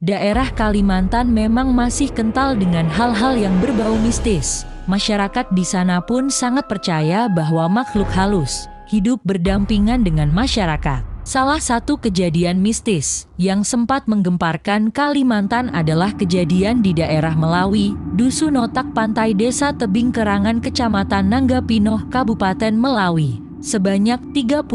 daerah Kalimantan memang masih kental dengan hal-hal yang berbau mistis. Masyarakat di sana pun sangat percaya bahwa makhluk halus hidup berdampingan dengan masyarakat. Salah satu kejadian mistis yang sempat menggemparkan Kalimantan adalah kejadian di daerah Melawi, Dusun Otak Pantai Desa Tebing Kerangan Kecamatan Nanggapinoh, Kabupaten Melawi. Sebanyak 36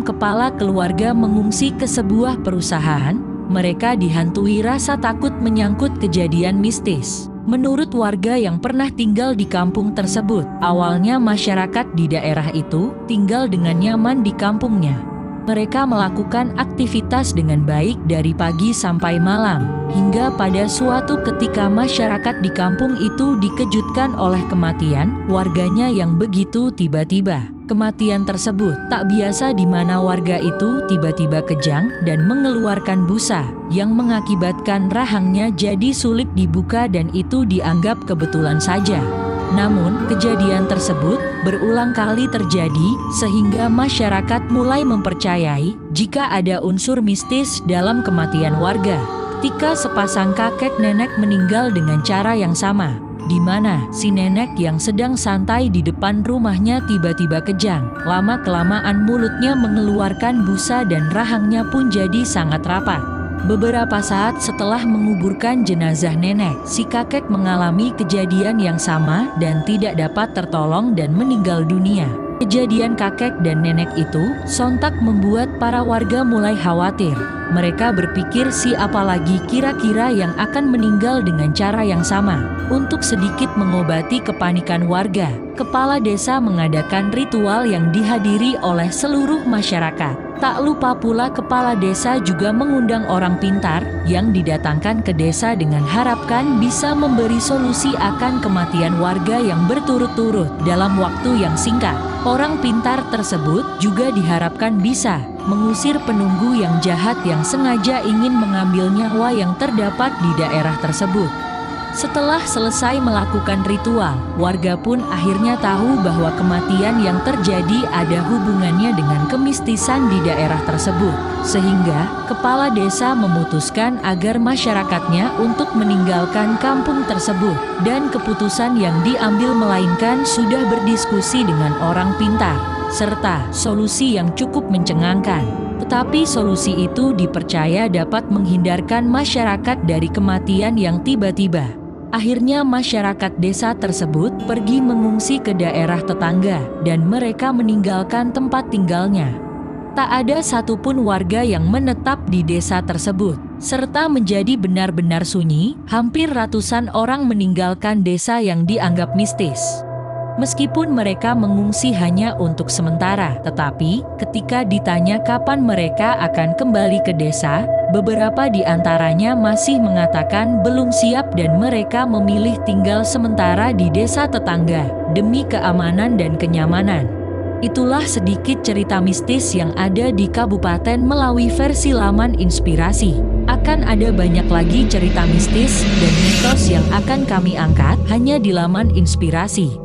kepala keluarga mengungsi ke sebuah perusahaan. Mereka dihantui rasa takut menyangkut kejadian mistis. Menurut warga yang pernah tinggal di kampung tersebut, awalnya masyarakat di daerah itu tinggal dengan nyaman di kampungnya. Mereka melakukan aktivitas dengan baik dari pagi sampai malam, hingga pada suatu ketika masyarakat di kampung itu dikejutkan oleh kematian warganya yang begitu tiba-tiba. Kematian tersebut tak biasa di mana warga itu tiba-tiba kejang dan mengeluarkan busa yang mengakibatkan rahangnya jadi sulit dibuka dan itu dianggap kebetulan saja. Namun, kejadian tersebut berulang kali terjadi sehingga masyarakat mulai mempercayai jika ada unsur mistis dalam kematian warga. Ketika sepasang kakek nenek meninggal dengan cara yang sama, di mana si nenek yang sedang santai di depan rumahnya tiba-tiba kejang. Lama-kelamaan mulutnya mengeluarkan busa dan rahangnya pun jadi sangat rapat. Beberapa saat setelah menguburkan jenazah nenek, si kakek mengalami kejadian yang sama dan tidak dapat tertolong dan meninggal dunia. Kejadian kakek dan nenek itu sontak membuat para warga mulai khawatir. Mereka berpikir siapa lagi kira-kira yang akan meninggal dengan cara yang sama. Untuk sedikit mengobati kepanikan warga, kepala desa mengadakan ritual yang dihadiri oleh seluruh masyarakat. Tak lupa pula kepala desa juga mengundang orang pintar yang didatangkan ke desa dengan harapkan bisa memberi solusi akan kematian warga yang berturut-turut dalam waktu yang singkat. Orang pintar tersebut juga diharapkan bisa mengusir penunggu yang jahat yang sengaja ingin mengambil nyawa yang terdapat di daerah tersebut. Setelah selesai melakukan ritual, warga pun akhirnya tahu bahwa kematian yang terjadi ada hubungannya dengan kemistisan di daerah tersebut. Sehingga, kepala desa memutuskan agar masyarakatnya untuk meninggalkan kampung tersebut. Dan keputusan yang diambil melainkan sudah berdiskusi dengan orang pintar, serta solusi yang cukup mencengangkan. Tetapi solusi itu dipercaya dapat menghindarkan masyarakat dari kematian yang tiba-tiba. Akhirnya masyarakat desa tersebut pergi mengungsi ke daerah tetangga dan mereka meninggalkan tempat tinggalnya. Tak ada satupun warga yang menetap di desa tersebut, serta menjadi benar-benar sunyi. Hampir ratusan orang meninggalkan desa yang dianggap mistis. Meskipun mereka mengungsi hanya untuk sementara, tetapi ketika ditanya kapan mereka akan kembali ke desa, beberapa di antaranya masih mengatakan belum siap dan mereka memilih tinggal sementara di desa tetangga demi keamanan dan kenyamanan. Itulah sedikit cerita mistis yang ada di Kabupaten Melawi versi laman Inspirasi. Akan ada banyak lagi cerita mistis dan mitos yang akan kami angkat hanya di laman Inspirasi.